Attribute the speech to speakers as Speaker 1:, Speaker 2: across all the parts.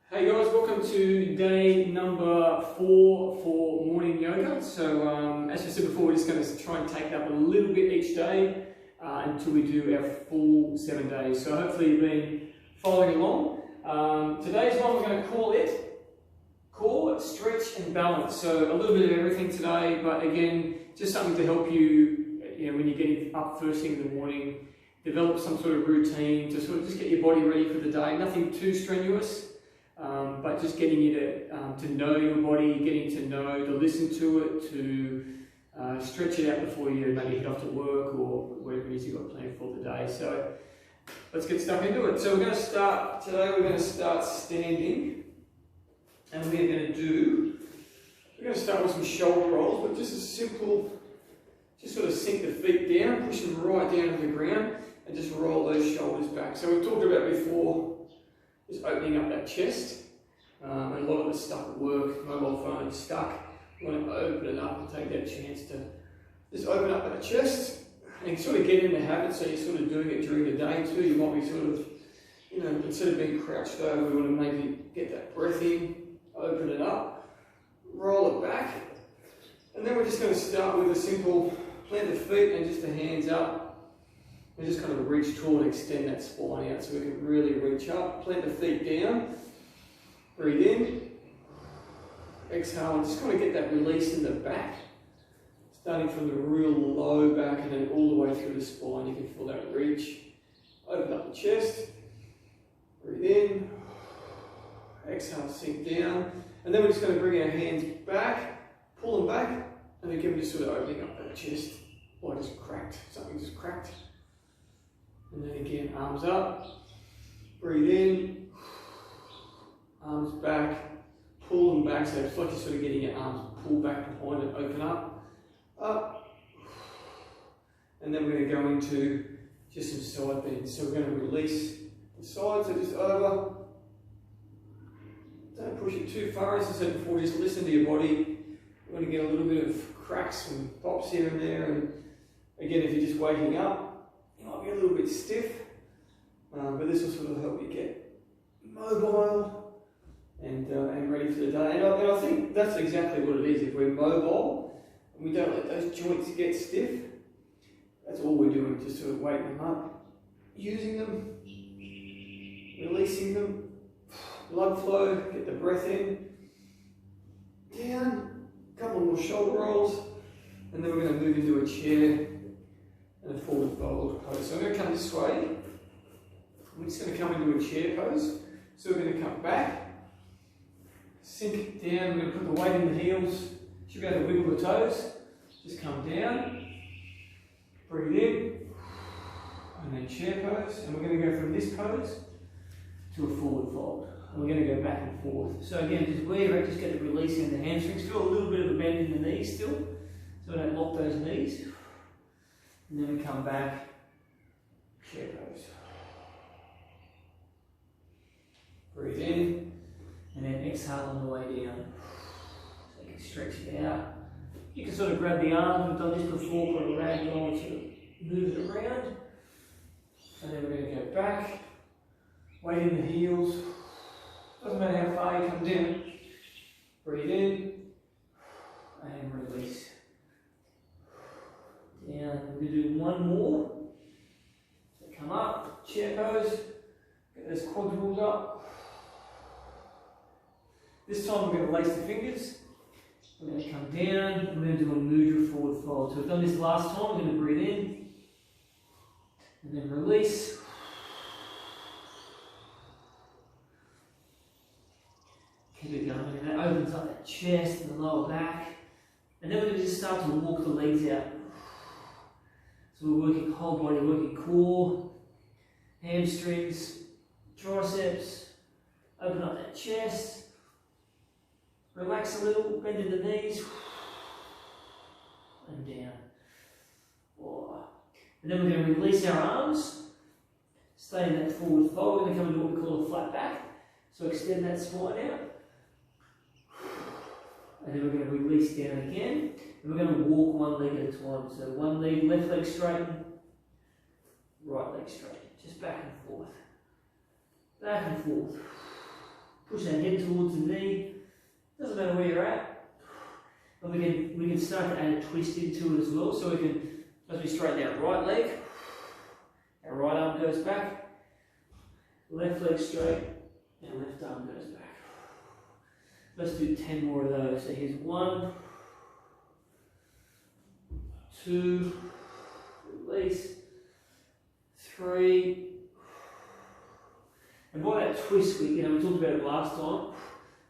Speaker 1: Hey guys, welcome to day number 4 for morning yoga. So as I said before, we're just going to try and take it up a little bit each day until we do our full 7 days. So hopefully you've been following along. Today's one we're going to call it core, stretch and balance. So a little bit of everything today, but again, just something to help you, when you're getting up first thing in the morning, develop some sort of routine to sort of just get your body ready for the day. Nothing too strenuous. But just getting you to know your body, getting to know, to listen to it, to stretch it out before you maybe head off to work or whatever it is you've got planned for the day. So let's get stuck into it. So we're going to start, today we're going to start standing, and we're going to start with some shoulder rolls, but just a simple, just sort of sink the feet down, push them right down to the ground, and just roll those shoulders back. So we've talked about before, just opening up that chest. And a lot of it's stuck at work, mobile phone stuck. You want to open it up and take that chance to just open up that chest and sort of get in the habit, so you're sort of doing it during the day too. You might be sort of, instead of being crouched over, we want to maybe get that breath in, open it up, roll it back. And then we're just going to start with a simple plant the feet and just the hands up. And just kind of reach toward and extend that spine out so we can really reach up. Plant the feet down. Breathe in. Exhale and just kind of get that release in the back. Starting from the real low back and then all the way through the spine. You can feel that reach. Open up the chest. Breathe in. Exhale, sink down. And then we're just going to bring our hands back, pull them back, and again we're just sort of opening up that chest. Oh, I just cracked. Something just cracked. And then again, arms up, breathe in, arms back, pull them back, so it's like you're sort of getting your arms pulled back behind and open up, and then we're going to go into just some side bends. So we're going to release the sides, so just over, don't push it too far, as I said before, just listen to your body. You want to get a little bit of cracks and pops here and there, and again, if you're just waking up, you might be a little bit stiff, but this will sort of help you get mobile and ready for the day. And I think that's exactly what it is. If we're mobile and we don't let those joints get stiff, that's all we're doing, just sort of waking them up, using them, releasing them, blood flow, get the breath in, down, a couple more shoulder rolls, and then we're going to move into a chair and a forward fold pose. So I'm going to come this way. I'm just going to come into a chair pose. So we're going to come back, sink down. We're going to put the weight in the heels. Should be able to wiggle the toes. Just come down, breathe in, and then chair pose. And we're going to go from this pose to a forward fold. And we're going to go back and forth. So again, just where you're at, just get the release in the hamstrings. Feel a little bit of a bend in the knees still, so we don't lock those knees. And then we come back, chair pose. Breathe in, and then exhale on the way down. So you can stretch it out. You can sort of grab the arms, we've done this before, put a rag on, sort of move it around. And then we're going to go back, weight in the heels. Doesn't matter how far you come down. Breathe in, and release. Down. We're going to do one more. So come up, chair pose, get those quadruples up. This time we're going to lace the fingers. We're going to come down and we're going to do a mudra forward fold. So we've done this last time. We're going to breathe in and then release. Keep it going. And that opens up that chest and the lower back. And then we're going to just start to walk the legs out. So we're working whole body, working core, hamstrings, triceps, open up that chest, relax a little, bend in the knees, and down. And then we're going to release our arms, stay in that forward fold. We're going to come into what we call a flat back. So extend that spine out. And then we're going to release down again. And we're going to walk one leg at a time. So one leg, left leg straighten, right leg straighten. Just back and forth. Back and forth.
Speaker 2: Push our head towards the knee. Doesn't matter where you're at. But we can start to add a twist into it as well. So we can, as we straighten our right leg, our right arm goes back, left leg straight, and left arm goes back. Let's do 10 more of those. So here's 1, 2, release, 3, and by that twist, we talked about it last time,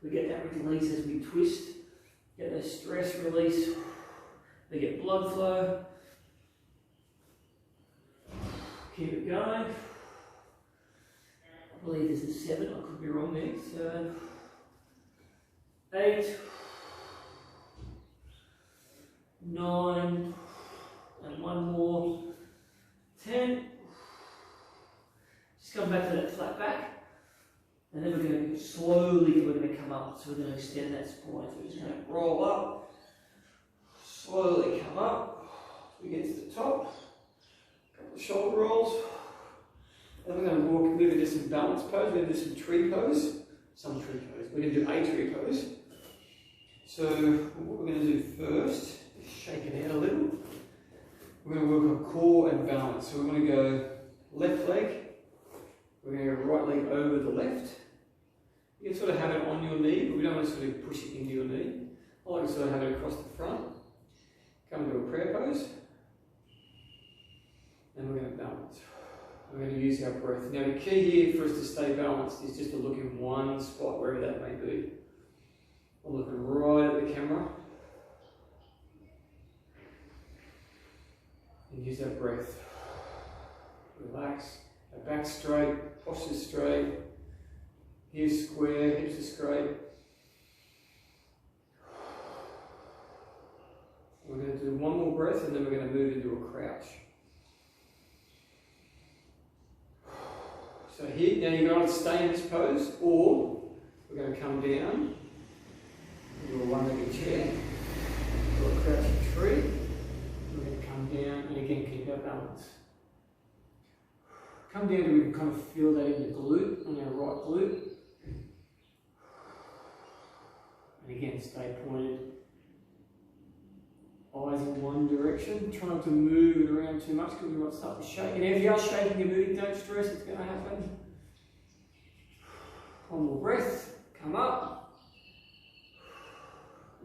Speaker 2: we get that release as we twist, get that stress release, we get blood flow, keep it going. I believe this is 7, I could be wrong there, 7, 8, 9, and 1 more, 10. Just come back to that flat back, and then we're going to slowly come up. So we're going to extend that spine. So we're just going to roll up, slowly come up. We get to the top, a couple of shoulder rolls. Then we're going to move into some balance pose. We're going to do some tree pose. We're going to do a tree pose. So what we're going to do first is shake it out a little. We're going to work on core and balance. So we're going to go left leg. We're going to go right leg over the left. You can sort of have it on your knee, but we don't want to sort of push it into your knee. I like to sort of have it across the front. Come into a prayer pose. And we're going to balance. We're going to use our breath. Now the key here for us to stay balanced is just to look in one spot, wherever that may be. I'm looking right at the camera. And use our breath. Relax. Our back straight, posture straight. Ears square, hips are straight. We're going to do one more breath and then we're going to move into a crouch. So here, now you're going to stay in this pose, or we're going to come down into a one-legged chair, or a crouching tree. We're going to come down and again keep our balance. Come down till we can kind of feel that in the glute, on our right glute. And again, stay pointed. Eyes in one direction. Try not to move it around too much because we might start to shake. And if you are shaking and moving, don't stress, it's going to happen. One more breath. Come up.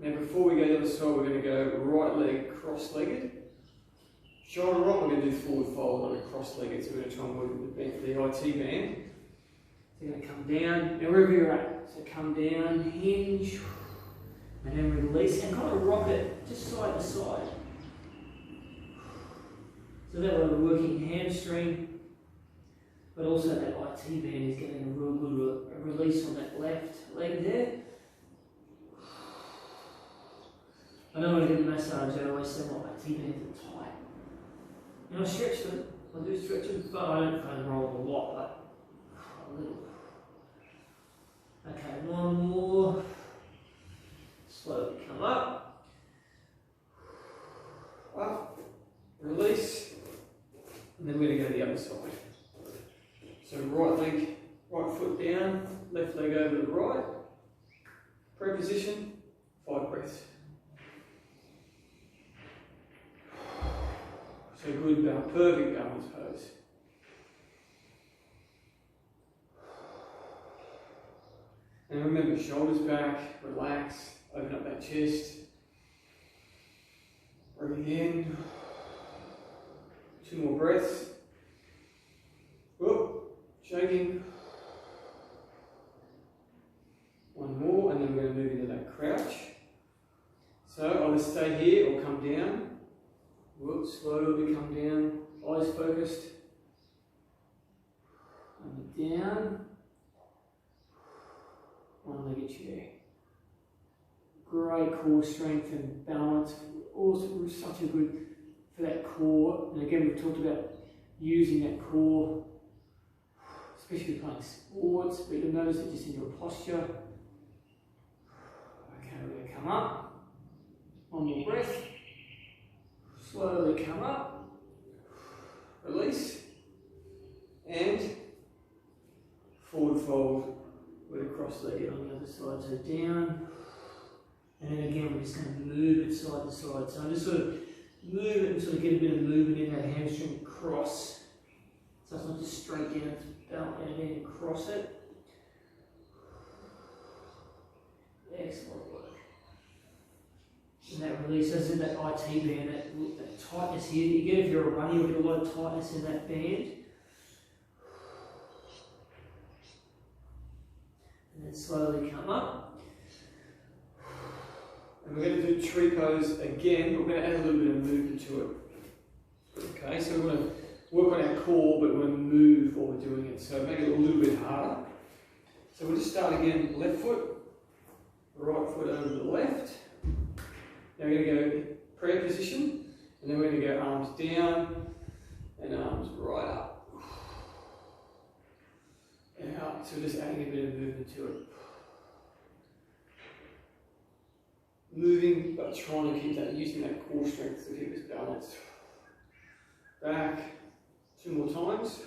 Speaker 2: Now before we go to the other side, we're going to go right leg cross-legged. Shoulder roll, we're going to do forward fold on a cross-legged. So we're going to try and work with the IT band. So you're going to come down, now wherever you're at. So come down, hinge. And then release and kind of rock it just side to side. So that way we're working hamstring, but also that IT band is getting a real good release on that left leg there. I know when I get the massage, I always say my IT bands are tight. And I stretch them, I do stretch them, but I don't roll them a lot, but a little. Okay, one more. Slowly come up, release, and then we're going to go to the other side. So right leg, right foot down, left leg over to the right, prayer position, 5 breaths. So good, perfect balance pose. And remember, shoulders back, relax. Open up that chest. Breathe in. 2 more breaths. Whoop, shaking. 1 more, and then we're going to move into that crouch. So either stay here or come down. Whoop, slowly come down. Eyes focused. And down. One-legged chair. Great core strength and balance. Also such a good for that core. And again, we've talked about using that core, especially playing sports, but you'll notice it just in your posture. Okay, we're going to come up. 1 more breath. Slowly come up. Release. And forward fold. with a cross leg on the other side. So down, and then again we're just going to move it side to side. So I'm just sort of move it and sort of get a bit of movement in that hamstring cross. So it's not just straight down, it's down and then cross it. Excellent work. And that releases in that IT band, that tightness here that you get if you're a runner, you'll get a lot of tightness in that band. And then slowly come up.
Speaker 1: And we're going to do tree pose again, but we're going to add a little bit of movement to it. Okay, so we're going to work on our core, but we're going to move while we're doing it, so make it a little bit harder. So we'll just start again, left foot, right foot over the left. Now we're going to go prayer position, and then we're going to go arms down and arms right up. And out, so just adding a bit of movement to it. Moving, but trying to keep that, using that core strength to keep us balanced. Back, 2 more times.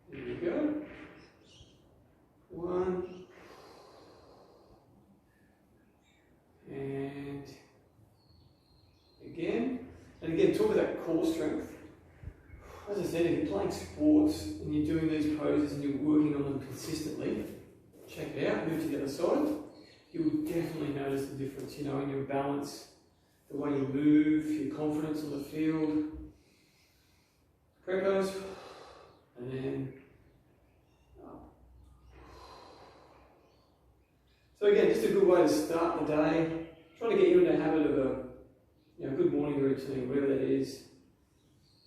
Speaker 1: There we go. 1. And again. And again, talk about that core strength. As I said, if you're playing sports and you're doing these poses and you're working on them consistently, check it out, move to the other side. You will definitely notice the difference, you know, in your balance, the way you move, your confidence on the field. Prayer pose, and then up. So again, just a good way to start the day. Trying to get you in the habit of a good morning routine, whatever that is.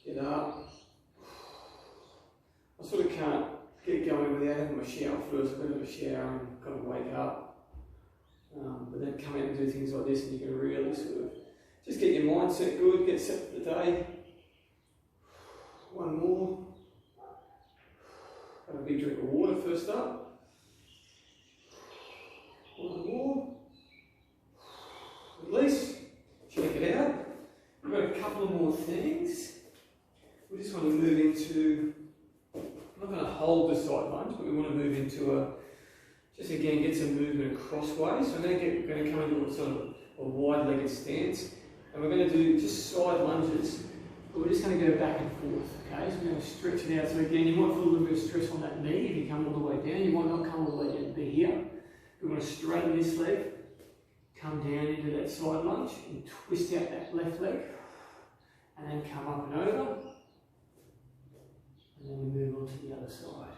Speaker 1: Get up. I sort of can't get going without having my shower first. I've got to have a shower and kind of wake up. But then come out and do things like this, and you can really sort of just get your mindset good, get set for the day. 1 more. Have a big drink of water first up. 1 more. Release. Check it out. We've got a couple of more things. We just want to move into, I'm not going to hold the side lunge, but we want to move into just again get some movement crossways. So I'm going to come into a sort of a wide-legged stance, and we're going to do just side lunges, but we're just going to go back and forth. Okay, so we're going to stretch it out. So again, you might feel a little bit of stress on that knee if you come all the way down. You might not come all the way down to be here. We want to straighten this leg, come down into that side lunge, and twist out that left leg, and then come up and over, and then we move on to the other side.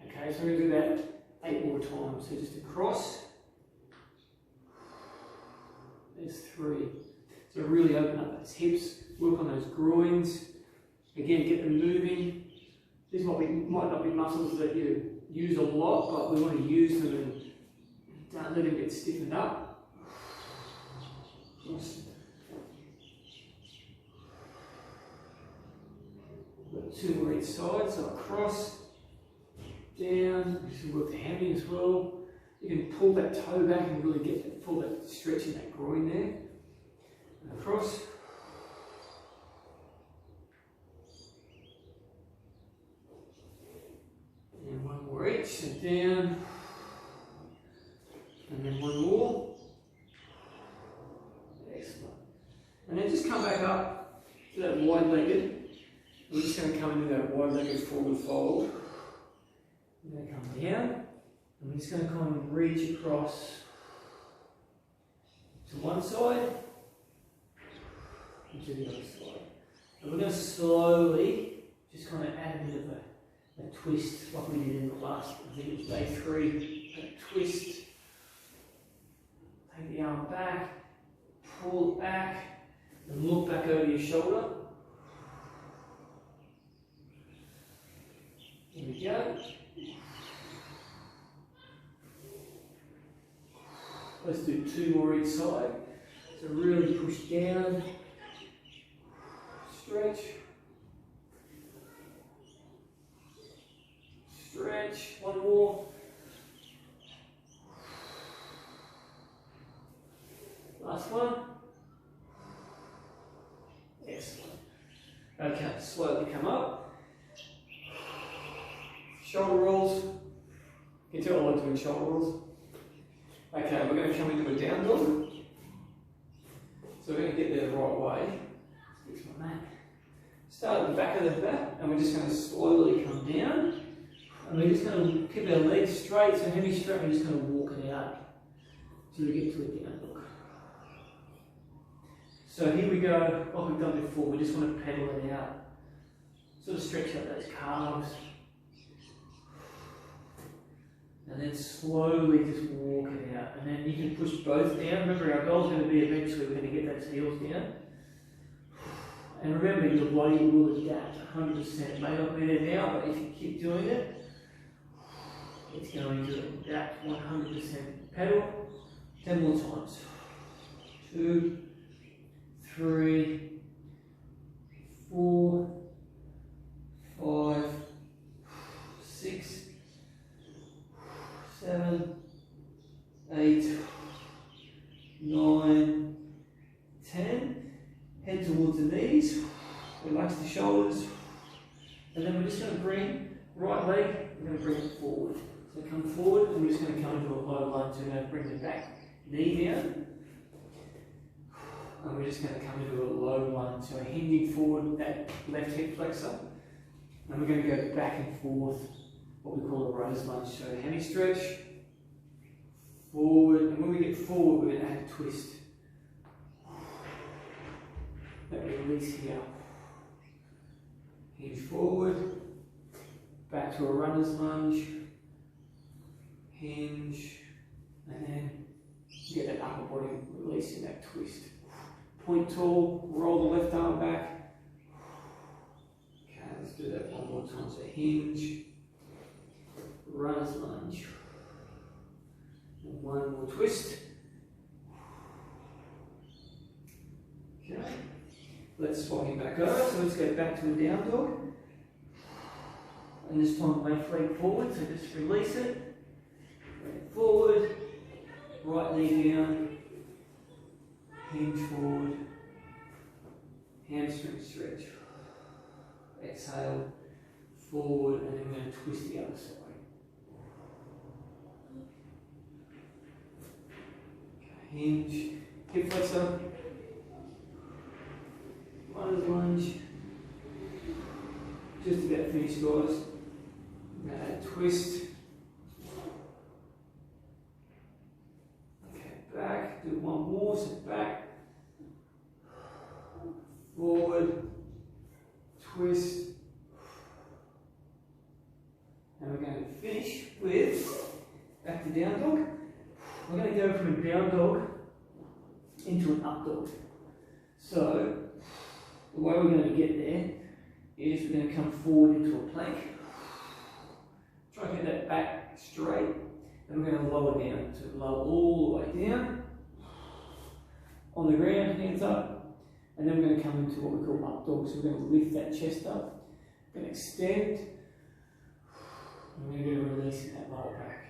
Speaker 1: Okay, so we're going to do that 8 more times. So just across. There's 3. So really open up those hips, work on those groins. Again, get them moving. These might not be muscles that you use a lot, but we want to use them and don't let them get stiffened up. Yes. 2 more each side, so across. Down, you can work the hammy as well. You can pull that toe back and really pull that stretch in that groin there. And across. And 1 more each, so down. And then 1 more. Excellent. And then just come back up to that wide-legged. We're just going to come into that wide-legged forward fold. We're going to come down, and we're just going to kind of reach across to one side and to the other side. And we're going to slowly just kind of add a bit of a twist like we did in the last, I think it was day 3. A twist. Take the arm back, pull it back, and look back over your shoulder. Here we go. Let's do 2 more each side. So really push down, stretch, stretch, 1 more. Last one. Excellent. Okay, slowly come up. shoulder rolls. You can tell I like doing shoulder rolls. Okay, we're going to come into a down dog. So we're going to get there the right way. Fix my mat. Start at the back of the bat, and we're just going to slowly come down. And we're just going to keep our legs straight, so heavy straight, we're just going to walk it out till we get to a down dog. So here we go, like we've done before, we just want to pedal it out. Sort of stretch out those calves. And then slowly just walk it out. And then you can push both down. Remember, our goal is going to be eventually we're going to get those heels down. And remember, your body will adapt 100%. It may not be there now, but if you keep doing it, it's going to adapt 100%. Pedal, 10 more times. 2, 3, 4, 5, 6, 7, 8, 9, 10. Head towards the knees, relax the shoulders, and then we're just going to bring right leg, we're going to bring it forward. So come forward, and we're just going to come into a low lunge. So we're going to bring the back knee down, and we're just going to come into a low lunge. So hinging forward with that left hip flexor, and we're going to go back and forth, what we call a rose lunge. So hammy stretch, forward, and when we get forward, we're going to add a twist. That release here. Hinge forward, back to a runner's lunge, hinge, and then get that upper body release in that twist. Point tall, roll the left arm back. Okay, let's do that one more time. So hinge, runner's lunge, and one more twist. Okay. Let's swap him back over, so let's go back to a down dog. And this time left leg forward, so just release it. Leg forward, right knee down, hinge forward, hamstring stretch. Exhale, forward, and then we're going to twist the other side. Okay, hinge, hip flexor. Runner's lunge, just about finished, guys. Now twist. Okay, back, do one more, so back, forward, twist, and we're going to finish with back to down dog. We're going to go from a down dog into an up dog. So, the way we're going to get there is we're going to come forward into a plank. Try to get that back straight. Then we're going to lower down. So lower all the way down. On the ground, hands up. And then we're going to come into what we call up dog. So we're going to lift that chest up. We're going to extend. And we're going to release that lower back.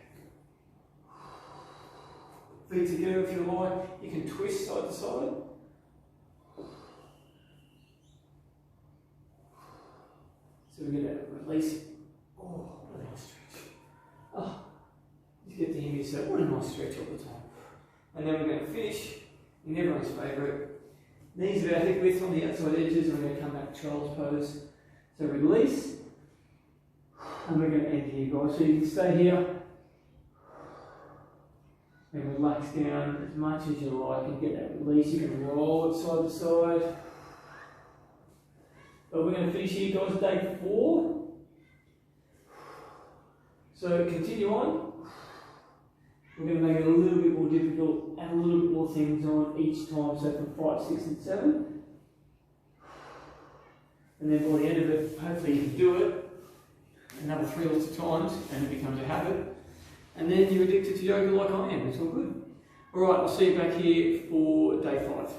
Speaker 1: Feet together if you like. You can twist side to side. So we get that release. Oh, what a nice stretch. Oh, you get to hear me say, what a nice stretch all the time. And then we're going to finish in everyone's favourite. Knees about hip width on the outside edges, and we're going to come back to child's pose. So release, and we're going to end here, guys. So you can stay here and relax down as much as you like and get that release. You can roll it side to side. But we're going to finish here, guys, day 4. So continue on. We're going to make it a little bit more difficult, add a little bit more things on each time, so from 5, 6 and 7. And then by the end of it, hopefully you can do it another 3 lots of times and it becomes a habit. And then you're addicted to yoga like I am, it's all good. Alright, I'll see you back here for day 5.